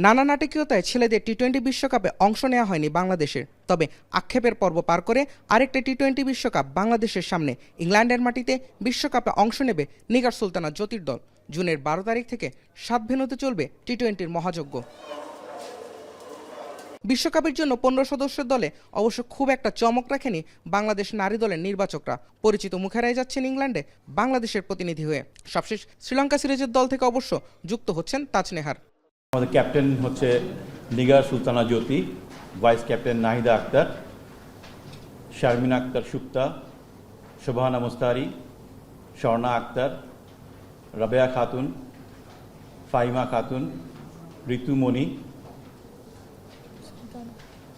নানা নাটকীয়তায় ছেলেদের টি-20 বিশ্বকাপে অংশ নেওয়া হয়নি বাংলাদেশের। তবে আক্ষেপের পর্ব পার করে আরেকটা টি-20 বিশ্বকাপ বাংলাদেশের সামনে। ইংল্যান্ডের মাটিতে বিশ্বকাপে অংশ নেবে নিগার সুলতানা জ্যোতির দল। জুনের 12 তারিখ থেকে 7 ভেন্যুতে চলবে টি-20 মহাযজ্ঞ। বিশ্বকাপের জন্য 15 সদস্যের দলে অবশ্য খুব একটা চমক রাখেনি বাংলাদেশ নারী দলের নির্বাচকরা। পরিচিত মুখেরাই যাচ্ছেন ইংল্যান্ডে বাংলাদেশের প্রতিনিধি হয়ে। সবশেষ শ্রীলঙ্কা সিরিজের দল থেকে অবশ্য যুক্ত হচ্ছেন তাজ নেহার। আমাদের ক্যাপ্টেন হচ্ছে নিগার সুলতানা জ্যোতি, ভাইস ক্যাপ্টেন নাহিদা আক্তার, শারমিনা আক্তার সুক্তা, শোভানা মুস্তারি, স্বর্ণা আক্তার, রাবেয়া খাতুন, ফাইমা খাতুন, ঋতুমণি,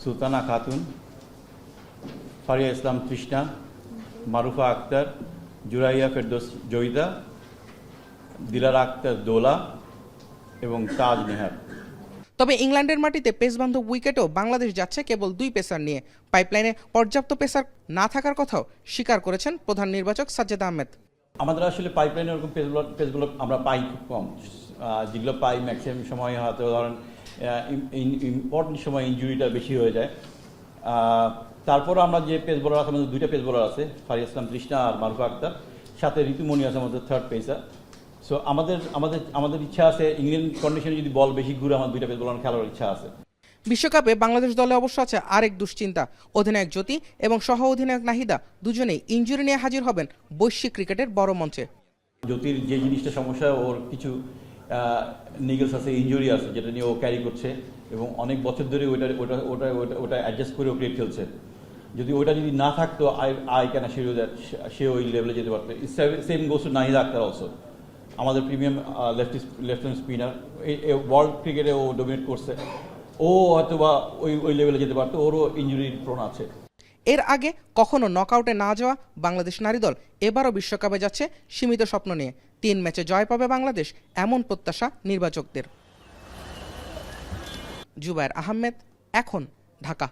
সুলতানা খাতুন, ফারিয়া ইসলাম তৃষ্ণা, মারুফা আক্তার, জুরাইয়া ফেরদৌস জয়িদা, দিলারা আক্তার দোলা এবং তাজ নেহার। তবে ইংল্যান্ডের মাটিতে পেসবান্ধব উইকেটেও বাংলাদেশ যাচ্ছে কেবল 2 পেসার নিয়ে। পাইপলাইনে পর্যাপ্ত পেসার না থাকার কথাও স্বীকার করেছেন প্রধান নির্বাচক সাজ্জাদ আহমেদ। আমাদের আসলে পাইপলাইনে ওরকম পেসগুলো আমরা পাই খুব কম। যেগুলো পাই ম্যাক্সিমাম সময় হয়তো ধরেন ইম্পর্টেন্ট সময় ইনজুরিটা বেশি হয়ে যায়। তারপরও আমরা যে পেস বোলার আছে, আমাদের 2টা পেস বোলার আছে, ফারিয়া ইসলাম তৃষ্ণা আর মারুফা আক্তার, সাথে ঋতুমণি আছে আমাদের 3rd পেসার। সো আমাদের ইচ্ছা আছে ইংল্যান্ড কন্ডিশনে যদি বল বেশি ঘুরে আমার 2টা পেস বোলার খেলার ইচ্ছা আছে। বিশ্বকাপে বাংলাদেশ দলে অবশ্য আছে আরেক দুশ্চিন্তা। অধিনায়ক জ্যোতি এবং সহ অধিনায়ক নাহিদা দুজনেই ইনজুরি নিয়ে হাজির হবেন বৈশ্বিক ক্রিকেটের বড় মঞ্চে। জ্যোতির যে জিনিসটা সমস্যা, ওর কিছু নিগলস আছে, ইনজুরি আছে, যেটা নিয়ে ও ক্যারি করছে এবং অনেক বছর ধরে ওটা অ্যাডজাস্ট করে ও ক্রিকেট খেলছে। যদি ওটা যদি না থাকতো I can assure you that সে ওই লেভেলে যেতে পারতো। Same goes to Nahida Akter also, আমাদের premium left hand spinner. World ক্রিকেটে ও ডোমিনেট করছে, ও হয়তো বা ওই লেভেলে যেতে পারতো, ওরও ইনজুরি প্রোন আছে। এর আগে কখনো নকআউটে না যাওয়া বাংলাদেশ নারী দল এবারও বিশ্বকাপে যাচ্ছে সীমিত স্বপ্ন নিয়ে। 3 ম্যাচে জয় পাবে বাংলাদেশ, এমন প্রত্যাশা নির্বাচকদের। জুবায়ের আহমেদ, এখন, ঢাকা।